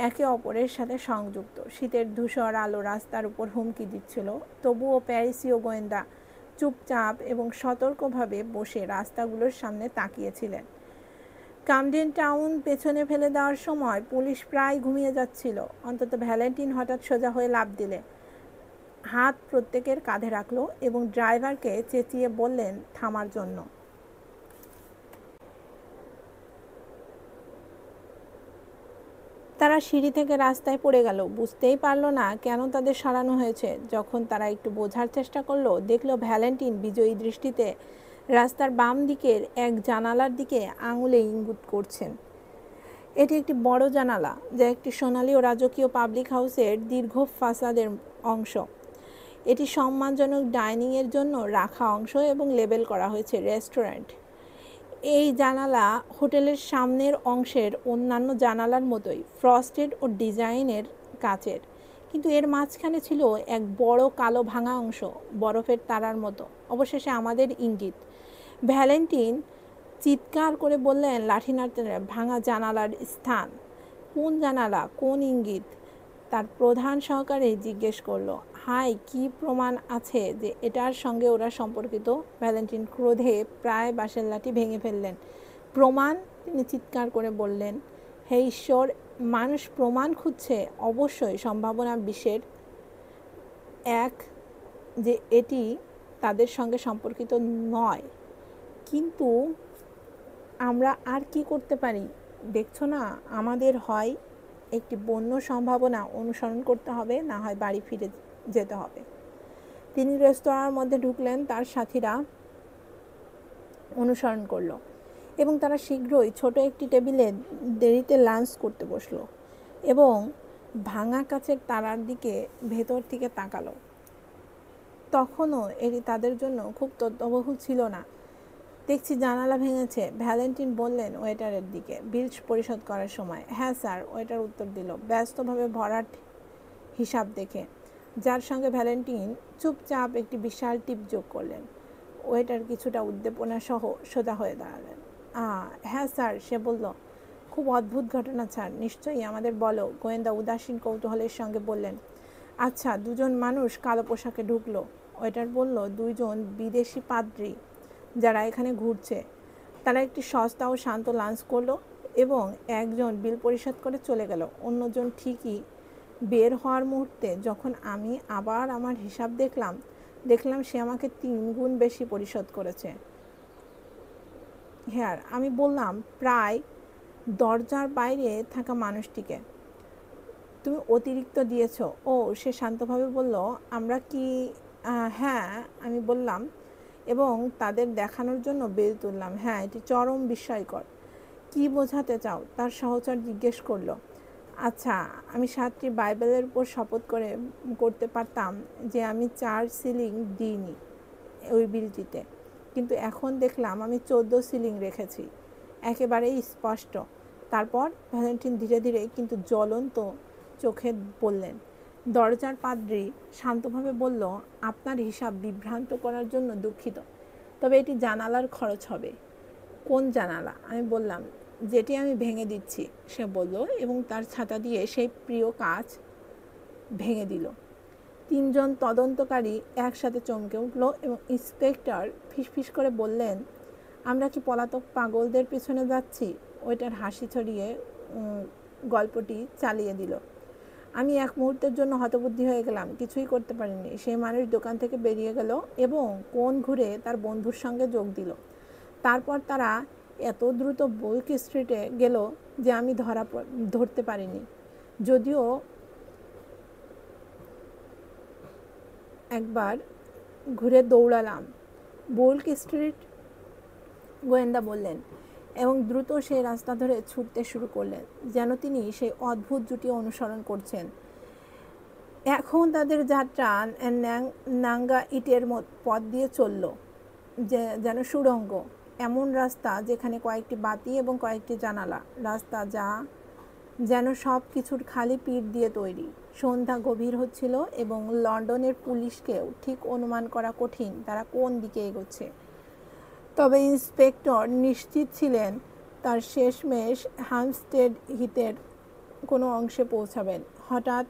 একে অপরের সাথে সংযুক্ত। শীতের ধূসর আলো রাস্তার উপর হুমকি দিচ্ছিল, তবুও প্যারিসীয় গোয়েন্দা চুপচাপ এবং সতর্কভাবে বসে রাস্তাগুলোর সামনে তাকিয়েছিলেন। কামডেন টাউন পেছনে ফেলে দেওয়ার সময় পুলিশ প্রায় ঘুমিয়ে যাচ্ছিল। অন্তত ভ্যালেন্টিন হঠাৎ সোজা হয়ে লাফ দিলে, হাত প্রত্যেকের কাঁধে রাখলো এবং ড্রাইভারকে চেঁচিয়ে বললেন থামার জন্য। তারা সিঁড়ি থেকে রাস্তায় পড়ে গেল, বুঝতেই পারল না কেন তাদের সরানো হয়েছে। যখন তারা একটু বোঝার চেষ্টা করলো, দেখলো ভ্যালেন্টিন বিজয়ী দৃষ্টিতে রাস্তার বাম দিকের এক জানালার দিকে আঙুলে ইঙ্গিত করছেন। এটি একটি বড় জানালা, যা একটি সোনালী ও রাজকীয় পাবলিক হাউসের দীর্ঘ ফাসাদের অংশ। এটি সম্মানজনক ডাইনিংয়ের জন্য রাখা অংশ এবং লেবেল করা হয়েছে রেস্টুরেন্ট। এই জানালা হোটেলের সামনের অংশের অন্যান্য জানালার মতোই ফ্রস্টেড ও ডিজাইনের কাচের, কিন্তু এর মাঝখানে ছিল এক বড় কালো ভাঙা অংশ, বরফের তারার মতো। অবশেষে আমাদের ইঙ্গিত, ভ্যালেন্টিন চিৎকার করে বললেন লাঠি নাড়তে। ভাঙা জানালার স্থান? কোন জানালা, কোন ইঙ্গিত? তার প্রধান সহকারী জিজ্ঞেস করলো। হাই, কি প্রমাণ আছে যে এটার সঙ্গে ওরা সম্পর্কিত? ভ্যালেন্টিন ক্রোধে প্রায় বাঁশের লাঠি ভেঙে ফেললেন। প্রমাণ? তিনি চিৎকার করে বললেন, হে ঈশ্বর, মানুষ প্রমাণ খুঁজছে। অবশ্যই সম্ভাবনা বিশ্বের এক যে এটি তাদের সঙ্গে সম্পর্কিত নয়, কিন্তু আমরা আর কি করতে পারি? দেখছো না, আমাদের হয় একটি বন্য সম্ভাবনা অনুসরণ করতে হবে, না হয় বাড়ি ফিরে যেতে হবে। তিনি রেস্তোরাঁর মধ্যে ঢুকলেন, তার সাথীরা অনুসরণ করলো এবং তারা শীঘ্রই ছোট একটি টেবিলে দেরিতে লাঞ্চ করতে বসলো এবং ভাঙা কাচের তারার দিকে ভেতর থেকে তাকালো। তখনও এটি তাদের জন্য খুব তথ্যবহুল ছিল না। দেখছি জানালা ভেঙেছে, ভ্যালেন্টিন বললেন ওয়েটারের দিকে বিল পরিশোধ করার সময়। হ্যাঁ স্যার, ওয়েটার উত্তর দিল ব্যস্তভাবে ভরাট হিসাব দেখে, যার সঙ্গে ভ্যালেন্টিন চুপচাপ একটি বিশাল টিপ যোগ করলেন। ওয়েটার কিছুটা উদ্দীপনা সহ সোজা হয়ে দাঁড়ালেন। হ্যাঁ স্যার, সে বলল। খুব অদ্ভুত ঘটনা স্যার, নিশ্চয়ই আমাদের বলো, গোয়েন্দা উদাসীন কৌতূহলের সঙ্গে বললেন। আচ্ছা, দুজন মানুষ কালো পোশাকে ঢুকলো। ওয়েটার বলল, দুইজন বিদেশি পাদ্রী যারা এখানে ঘুরছে। তারা একটি সস্তা ও শান্ত লাঞ্চ করলো এবং একজন বিল পরিশোধ করে চলে গেল। অন্যজন ঠিকই বের হওয়ার মুহূর্তে যখন আমি আবার আমার হিসাব দেখলাম সে আমাকে 3 গুণ বেশি পরিশোধ করেছে। হ্যাঁ, আমি বললাম প্রায় দরজার বাইরে থাকা মানুষটিকে, তুমি অতিরিক্ত দিয়েছ। ও, সে শান্তভাবে বলল, আমরা কি? হ্যাঁ, আমি বললাম এবং তাদের দেখানোর জন্য বিল তুললাম। হ্যাঁ, এটি চরম বিস্ময়কর। কি বোঝাতে চাও? তার সহচর জিজ্ঞেস করল। আচ্ছা, আমি 7টি বাইবেলের উপর শপথ করতে পারতাম যে আমি 4 সিলিং দিইনি ওই বিলটিতে, কিন্তু এখন দেখলাম আমি 14 সিলিং রেখেছি। একেবারেই স্পষ্ট। তারপর ভ্যালেন্টিন ধীরে ধীরে কিন্তু জ্বলন্ত চোখে বললেন। দরজার পাদ্রী শান্তভাবে বলল, আপনার হিসাব বিভ্রান্ত করার জন্য দুঃখিত, তবে এটি জানালার খরচ হবে। কোন জানালা? আমি বললাম, যেটি আমি ভেঙে দিচ্ছি, সে বলল এবং তার ছাতা দিয়ে সেই প্রিয় কাচ ভেঙে দিল। 3 জন তদন্তকারী একসাথে চমকে উঠল এবং ইন্সপেক্টর ফিসফিস করে বললেন, আমরা কি পলাতক পাগলদের পিছনে যাচ্ছি? ওইটার হাসি ছড়িয়ে গল্পটি চালিয়ে দিল। আমি এক মুহূর্তের জন্য হতবুদ্ধি হয়ে গেলাম, কিছুই করতে পারিনি। সেই মানুষ দোকান থেকে বেরিয়ে গেল এবং কোণ ঘুরে তার বন্ধুর সঙ্গে যোগ দিল। তারপর তারা এত দ্রুত বুক স্ট্রিটে গেল যে আমি ধরতে পারিনি, যদিও একবার ঘুরে দৌড়ালাম। বুক স্ট্রিট? গোয়েন্দা বললেন এবং দ্রুত সেই রাস্তা ধরে ছুটতে শুরু করলেন, যেন তিনি সেই অদ্ভুত জুটি অনুসরণ করছেন। এখন তাদের যাত্রা নাঙ্গা ইটের পথ দিয়ে চলল, যেন সুড়ঙ্গ। এমন রাস্তা যেখানে কয়েকটি বাতি এবং কয়েকটি জানালা, রাস্তা যেন সব কিছুর খালি পিঠ দিয়ে তৈরি। সন্ধ্যা গভীর হচ্ছিল এবং লন্ডনের পুলিশকেও ঠিক অনুমান করা কঠিন তারা কোন দিকে এগোচ্ছে। তবে ইন্সপেক্টর নিশ্চিত ছিলেন তার শেষমেশ হ্যাম্পস্টেড হিথের কোনো অংশে পৌঁছাবেন। হঠাৎ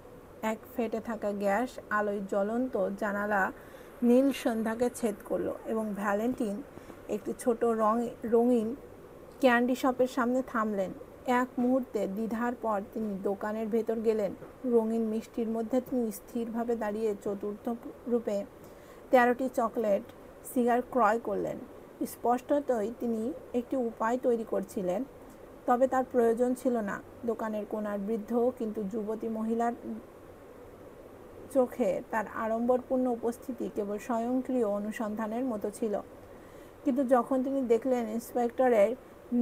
এক ফেটে থাকা গ্যাস আলোয় জ্বলন্ত জানালা নীল সন্ধ্যাকে ছেদ করল এবং ভ্যালেন্টিন একটি ছোট রঙিন ক্যান্ডি শপের সামনে থামলেন। এক মুহূর্তে দ্বিধার পর তিনি দোকানের ভেতর গেলেন। রঙিন মিষ্টির মধ্যে তিনি স্থিরভাবে দাঁড়িয়ে চতুর্থ রূপে 13টি চকলেট সিগার ক্রয় করলেন। স্পষ্টতই তিনি একটি উপায় তৈরি করছিলেন, তবে তার প্রয়োজন ছিল না। দোকানের কোণার বৃদ্ধ কিন্তু যুবতী মহিলার চোখে তার আড়ম্বরপূর্ণ উপস্থিতি কেবল স্বয়ংক্রিয় অনুসন্ধানের মতো ছিল। কিন্তু যখন তিনি দেখলেন ইন্সপেক্টরের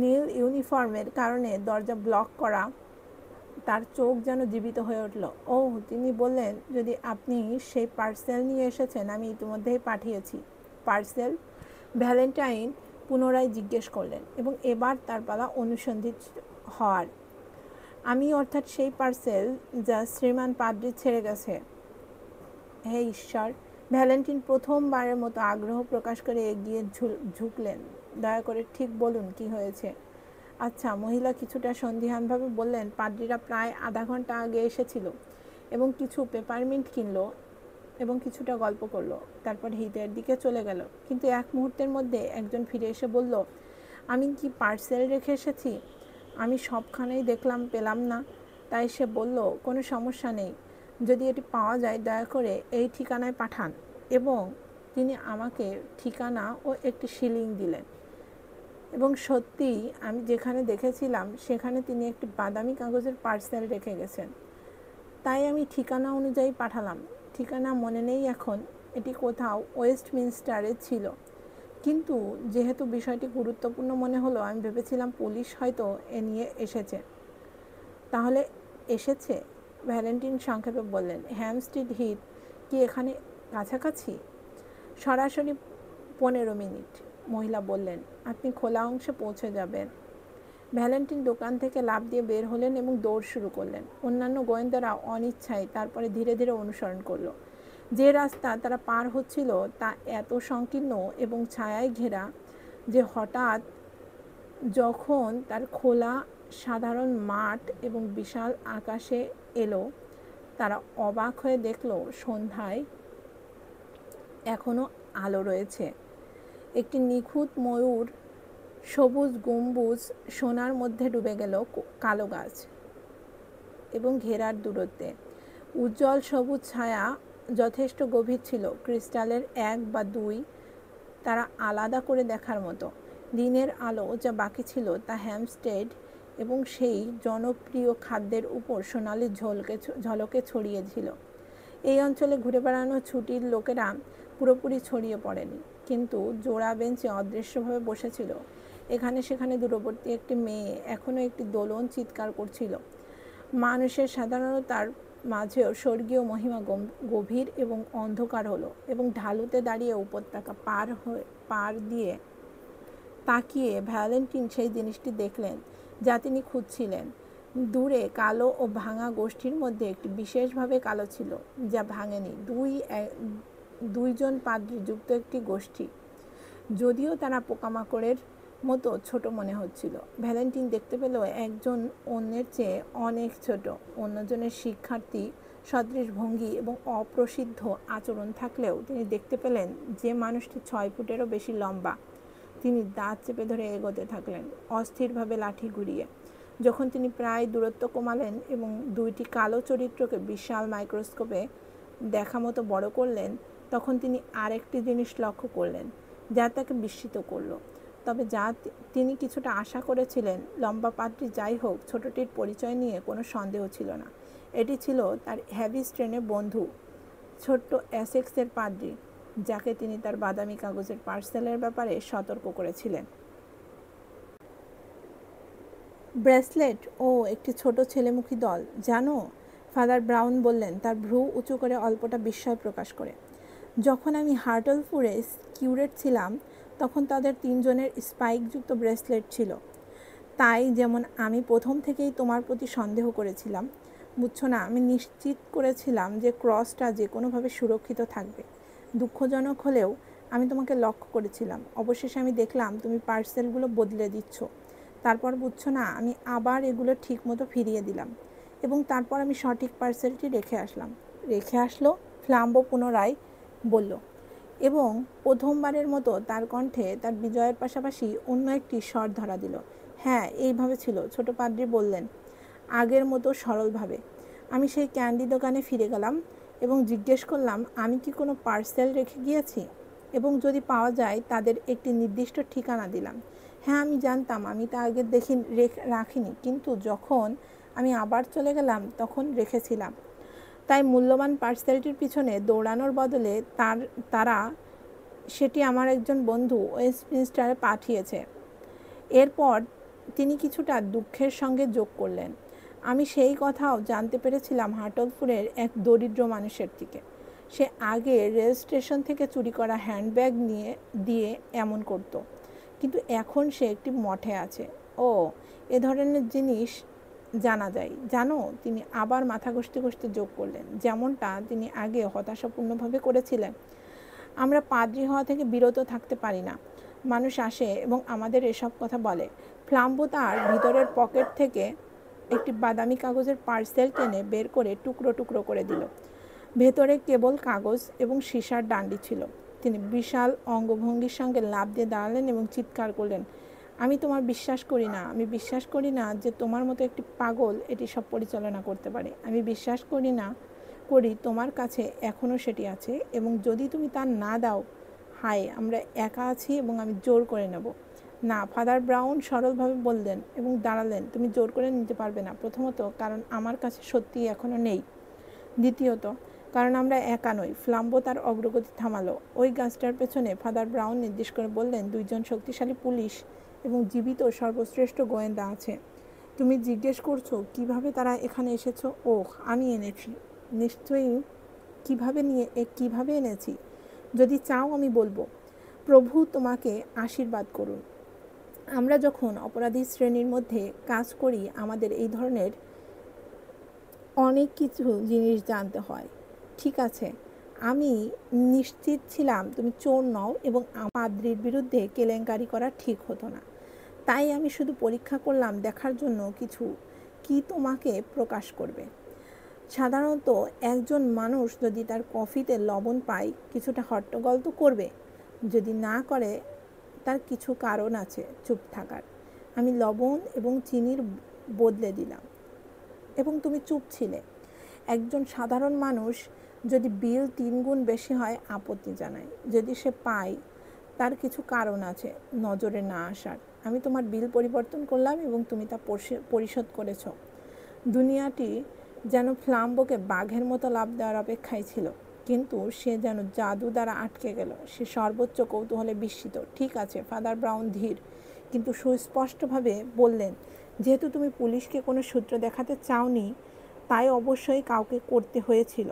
নীল ইউনিফর্মের কারণে দরজা ব্লক করা, তার চোখ যেন জীবিত হয়ে উঠল। ওহ, তিনি বললেন, যদি আপনি সেই পার্সেল নিয়ে এসেছেন, আমি ইতিমধ্যেই পাঠিয়েছি। পার্সেল? ভ্যালেন্টাইন পুনরায় জিজ্ঞেস করলেন এবং এবার তার পালা অনুসন্ধিত হওয়ার। আমি, অর্থাৎ সেই পার্সেল যা শ্রীমান পাদ্রী ছেড়ে গেছে। হে ঈশ্বর! ভ্যালেন্টিন প্রথমবারের মতো আগ্রহ প্রকাশ করে এগিয়ে ঝুঁকলেন। দয়া করে ঠিক বলুন কি হয়েছে। আচ্ছা, মহিলা কিছুটা সন্দিহানভাবে বললেন, পাদ্রীরা প্রায় আধা ঘন্টা আগে এসেছিল এবং কিছু পেপারমিন্ট কিনলো এবং কিছুটা গল্প করলো, তারপর হিতের দিকে চলে গেল। কিন্তু এক মুহূর্তের মধ্যে একজন ফিরে এসে বলল, আমি কি পার্সেল রেখে এসেছি? আমি সবখানেই দেখলাম, পেলাম না। তাই সে বলল, কোনো সমস্যা নেই, যদি এটি পাওয়া যায় দয়া করে এই ঠিকানায় পাঠান। এবং তিনি আমাকে ঠিকানা ও একটি শিলিং দিলেন এবং সত্যিই আমি যেখানে দেখেছিলাম সেখানে তিনি একটি বাদামি কাগজের পার্সেল রেখে গেছেন। তাই আমি ঠিকানা অনুযায়ী পাঠালাম। ঠিকানা মনে নেই এখন, এটি কোথাও ওয়েস্টমিনস্টারে ছিল, কিন্তু যেহেতু বিষয়টি গুরুত্বপূর্ণ মনে হলো আমি ভেবেছিলাম পুলিশ হয়তো এ নিয়ে এসেছে। তাহলে এসেছে? ভ্যালেন্টিন সংক্ষেপে বললেন। হ্যামস্টিড হিথ কি এখানে কাছাকাছি? সরাসরি 15 মিনিট, মহিলা বললেন। আপনি খোলা অংশে পৌঁছে যাবেন। ভ্যালেন্টিন দোকান থেকে লাফ দিয়ে বের হলেন এবং দৌড় শুরু করলেন। অন্যান্য গোয়েন্দারা অনিচ্ছায় তারপরে ধীরে ধীরে অনুসরণ করল। যে রাস্তা তারা পার হচ্ছিল তা এত সংকীর্ণ এবং ছায়ায় ঘেরা যে হঠাৎ যখন তার খোলা সাধারণ মাঠ এবং বিশাল আকাশে এলো, তারা অবাক হয়ে দেখল সন্ধ্যায় এখনো আলো রয়েছে। একটি নিখুঁত ময়ূর সবুজ গম্বুজ সোনার মধ্যে ডুবে গেল কালো গাছ এবং ঘেরার দূরত্বে। উজ্জ্বল সবুজ ছায়া যথেষ্ট গভীর ছিল ক্রিস্টালের 1 বা 2 তারা আলাদা করে দেখার মতো। দিনের আলো যা বাকি ছিল তা হ্যামস্টেড এবং সেই জনপ্রিয় খাদ্যের উপর সোনালি ঝলকে ছড়িয়েছিল। এই অঞ্চলে ঘুরে বেড়ানো ছুটির লোকেরা পুরোপুরি ছড়িয়ে পড়েনি, কিন্তু জোড়া বেঞ্চে অদৃশ্যভাবে বসেছিল। এখানে সেখানে দূরবর্তী একটি মেয়ে এখনও একটি দোলন চিৎকার করছিল। মানুষের সাধারণতার মাঝেও স্বর্গীয় মহিমা গভীর এবং অন্ধকার হলো এবং ঢালুতে দাঁড়িয়ে উপত্যকা পার দিয়ে তাকিয়ে ভ্যালেন্টিন সেই জিনিসটি দেখলেন যা তিনি খুঁজছিলেন। দূরে কালো ও ভাঙা গোষ্ঠীর মধ্যে একটি বিশেষভাবে কালো ছিল যা ভাঙেনি। দুইজন পাদ্রী যুক্ত একটি গোষ্ঠী, যদিও তারা পোকামাকড়ের মতো ছোট মনে হচ্ছিল। ভ্যালেন্টিন দেখতে পেল একজন অন্যের চেয়ে অনেক ছোট। অন্যজনের শিক্ষার্থী সদৃশ ভঙ্গি এবং অপ্রসিদ্ধ আচরণ থাকলেও তিনি দেখতে পেলেন যে মানুষটি 6 ফুটেরও বেশি লম্বা। তিনি দাঁত চেপে ধরে এগোতে থাকলেন, অস্থিরভাবে লাঠি ঘুরিয়ে। যখন তিনি প্রায় দূরত্ব কমালেন এবং 2টি কালো চরিত্রকে বিশাল মাইক্রোস্কোপে দেখা মতো বড় করলেন, তখন তিনি আরেকটি জিনিস লক্ষ্য করলেন যা তাকে বিস্মিত করল, তবে যা তিনি কিছুটা আশা করেছিলেন। লম্বা পাদ্রী যাই হোক, ছোটটির পরিচয় নিয়ে কোনো সন্দেহ ছিল না। এটি ছিল তার হ্যাভিস্ট্রেনের বন্ধু, ছোট্ট এসেক্সের পাদ্রী, যাকে তিনি তার বাদামি কাগজের পার্সেলের ব্যাপারে সতর্ক করেছিলেন। ব্রেসলেট ও একটি ছোট ছেলেমুখী দল, জানো? ফাদার ব্রাউন বললেন, তার ভ্রু উঁচু করে অল্পটা বিস্ময় প্রকাশ করে। যখন আমি হার্টলপুরে কিউরেট ছিলাম তখন তাদের 3 জনের স্পাইকযুক্ত ব্রেসলেট ছিল। তাই যেমন আমি প্রথম থেকেই তোমার প্রতি সন্দেহ করেছিলাম, বুঝছো না, আমি নিশ্চিত করেছিলাম যে ক্রসটা যে কোনোভাবে সুরক্ষিত থাকবে। দুঃখজনক হলেও আমি তোমাকে লক্ষ্য করেছিলাম। অবশেষে আমি দেখলাম তুমি পার্সেলগুলো বদলে দিচ্ছ। তারপর বুঝছো না, আমি আবার এগুলো ঠিক মতো ফিরিয়ে দিলাম এবং তারপর আমি সঠিক পার্সেলটি রেখে আসলো, ফ্লাম্বো পুনরায় বলল, এবং প্রথমবারের মতো তার কণ্ঠে তার বিজয়ের পাশাপাশি অন্য একটি স্বর ধরা দিল। হ্যাঁ, এইভাবে ছিল, ছোট পাদ্রী বললেন, আগের মতো সরলভাবে। আমি সেই ক্যান্ডি দোকানে ফিরে গেলাম এবং জিজ্ঞেস করলাম আমি কি কোনো পার্সেল রেখে গিয়েছি, এবং যদি পাওয়া যায় তাদের একটি নির্দিষ্ট ঠিকানা দিলাম। হ্যাঁ, আমি জানতাম আমি তা আগে রাখিনি, কিন্তু যখন আমি আবার চলে গেলাম তখন রেখেছিলাম। তাই মূল্যবান পার্সেলটির পিছনে দৌড়ানোর বদলে তারা সেটি আমার একজন বন্ধু ওয়েস্টমিনস্টারে পাঠিয়েছে। এরপর তিনি কিছুটা দুঃখের সঙ্গে যোগ করলেন, আমি সেই কথাও জানতে পেরেছিলাম হার্টলপুরের এক দরিদ্র মানুষের থেকে। সে আগে রেল স্টেশন থেকে চুরি করা হ্যান্ডব্যাগ দিয়ে এমন করত, কিন্তু এখন সে একটি মঠে আছে। ও, এ ধরনের জিনিস জানা যায়, জানো? তিনি আবার মাথা ঘষতে ঘষতে যোগ করলেন, যেমনটা তিনি আগে হতাশাপূর্ণভাবে করেছিলেন। আমরা পাদ্রী হওয়া থেকে বিরত থাকতে পারি না। মানুষ আসে এবং আমাদের এসব কথা বলে। ফ্লাম্বো তার ভিতরের পকেট থেকে একটি বাদামি কাগজের পার্সেল টেনে বের করে টুকরো টুকরো করে দিল। ভেতরে কেবল কাগজ এবং সীসার ডান্ডি ছিল। তিনি বিশাল অঙ্গভঙ্গির সঙ্গে লাফ দিয়ে দাঁড়ালেন এবং চিৎকার করলেন, আমি বিশ্বাস করি না যে তোমার মতো একটি পাগল এটি সব পরিচালনা করতে পারে। আমি বিশ্বাস করি তোমার কাছে এখনও সেটি আছে, এবং যদি তুমি তা না দাও, হায়, আমরা একা আছি এবং আমি জোর করে নেব। না, ফাদার ব্রাউন সরলভাবে বললেন এবং দাঁড়ালেন। তুমি জোর করে নিতে পারবে না। প্রথমত, কারণ আমার কাছে সত্যিই এখনও নেই। দ্বিতীয়ত, কারণ আমরা একা নই। ফ্লাম্বো তার অগ্রগতি থামালো। ওই গাছটার পেছনে, ফাদার ব্রাউন নির্দেশ করে বললেন, 2 জন শক্তিশালী পুলিশ এবং জীবিত সর্বশ্রেষ্ঠ গোয়েন্দা আছে। তুমি জিজ্ঞেস করছো কিভাবে তারা এখানে এসেছো? ওহ, আমি এনেছি। নিশ্চয়ই। কিভাবে এনেছি? যদি চাও আমি বলবো। প্রভু তোমাকে আশীর্বাদ করুন। আমরা যখন অপরাধী শ্রেণীর মধ্যে কাজ করি, আমাদের এই ধরনের অনেক কিছু জিনিস জানতে হয়। ঠিক আছে, আমি নিশ্চিত ছিলাম তুমি চোর নও এবং পাদ্রির বিরুদ্ধে কেলেঙ্কারি করা ঠিক হতো না। তাই আমি শুধু পরীক্ষা করলাম দেখার জন্য কি তোমাকে প্রকাশ করবে। সাধারণত একজন মানুষ যদি তার কফিতে লবণ পায়, কিছুটা হট্টগোল তো করবে। যদি না করে, তার কিছু কারণ আছে চুপ থাকার। আমি লবণ এবং চিনির বদলে দিলাম এবং তুমি চুপ ছিলে। একজন সাধারণ মানুষ যদি বিল 3 গুণ বেশি হয় আপত্তি জানায়। যদি সে পায়, তার কিছু কারণ আছে নজরে না আসার। আমি তোমার বিল পরিবর্তন করলাম এবং তুমি তা পরিশোধ করেছ। দুনিয়াটি যেন ফ্লাম্বোকে বাঘের মতো লাফ দেওয়ার অপেক্ষায় ছিল, কিন্তু সে যেন জাদু দ্বারা আটকে গেল। সে সর্বোচ্চ কৌতূহলে বিস্মিত। ঠিক আছে, ফাদার ব্রাউন ধীর কিন্তু সুস্পষ্টভাবে বললেন, যেহেতু তুমি পুলিশকে কোনো সূত্র দেখাতে চাওনি, তাই অবশ্যই কাউকে করতে হয়েছিল।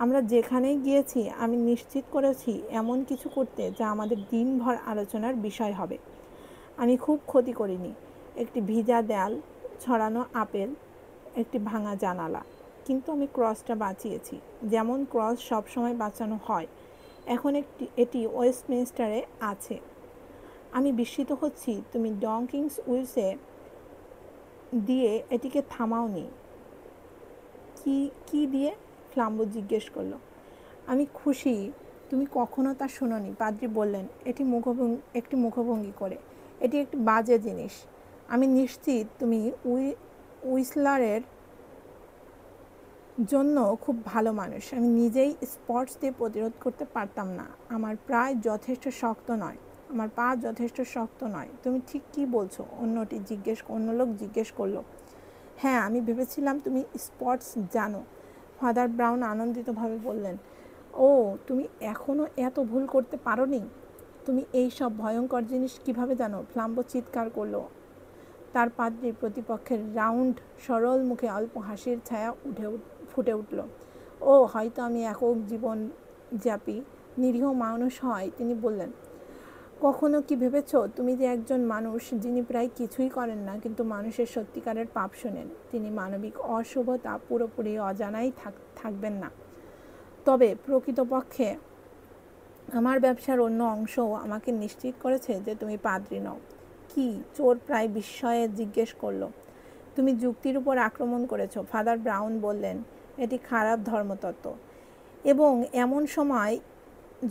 আমরা যেখানেই গিয়েছি, আমি নিশ্চিত করেছি এমন কিছু করতে যা আমাদের দিনভর আলোচনার বিষয় হবে। আমি খুব ক্ষতি করিনি। একটি ভিজা দেয়াল, ছড়ানো আপেল, একটি ভাঙা জানালা, কিন্তু আমি ক্রসটা বাঁচিয়েছি, যেমন ক্রস সবসময় বাঁচানো হয়। এখন এটি ওয়েস্টমিনস্টারে আছে। আমি বিস্মিত হচ্ছি তুমি ডংকিংস উইলসে দিয়ে এটিকে থামাওনি। কি দিয়ে? ফ্লাম্বো জিজ্ঞেস করলো। আমি খুশি তুমি কখনো তা শোনোনি, পাদ্রী বললেন একটি মুখভঙ্গি করে। এটি একটি বাজে জিনিস। আমি নিশ্চিত তুমি উইসলারের জন্য খুব ভালো মানুষ। আমি নিজেই স্পটস দিয়ে প্রতিরোধ করতে পারতাম না। আমার পা যথেষ্ট শক্ত নয়। তুমি ঠিক কি বলছো? অন্য লোক জিজ্ঞেস করলো। হ্যাঁ, আমি ভেবেছিলাম তুমি স্পটস জানো। ফাদার ব্রাউন আনন্দিতভাবে বললেন, ও, তুমি এখনও এত ভুল করতে পারোনি? তুমি এই সব ভয়ঙ্কর জিনিস কিভাবে জানো? ফ্লাম্বো চিৎকার করলো। তার পাদ্রী প্রতিপক্ষের রাউন্ড সরল মুখে অল্প হাসির ছায়া ফুটে উঠল। ও, হয়তো আমি একক জীবনযাপী নিরীহ মানুষ হয়। তিনি বললেন, কখনো কি ভেবেছ তুমি যে একজন মানুষ যিনি প্রায় কিছুই করেন না, কিন্তু মানুষের সত্যিকারের পাপ শোনেন? তিনি মানবিক অশুভতা পুরোপুরি অজানাই থাকবেন না। তবে প্রকৃতপক্ষে আমার ব্যবসার অন্য অংশও আমাকে নিশ্চিত করেছে যে তুমি পাদ্রী নও। কি? চোর প্রায় বিস্ময়ে জিজ্ঞেস করলো। তুমি যুক্তির উপর আক্রমণ করেছো, ফাদার ব্রাউন বললেন। এটি খারাপ ধর্মতত্ত্ব। এবং এমন সময়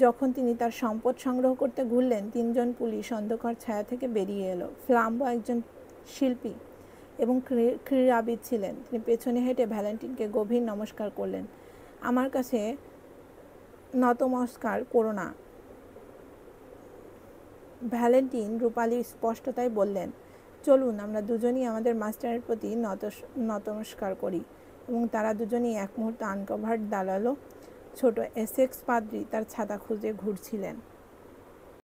যখন তিনি তার সম্পদ সংগ্রহ করতে ঘুরলেন, 3 জন পুলিশ অন্ধকার ছায়া থেকে বেরিয়ে এলো। ফ্লাম্বো একজন শিল্পী এবং ক্রীড়াবিদ ছিলেন। তিনি পেছনে হেঁটে ভ্যালেন্টিনকে গভীর নমস্কার করলেন। আমার কাছে নতমস্কার করো না, ভ্যালেন্টিন রূপালী স্পষ্টতায় বললেন। চলুন আমরা দুজনই আমাদের মাস্টারের প্রতি নতমস্কার করি। এবং তারা দুজনই এক মুহূর্তে আনকভার্ড দাঁড়ালো। ছোট এসেক্স পাদ্রী তার ছাতা খুঁজে ঘুরছিলেন।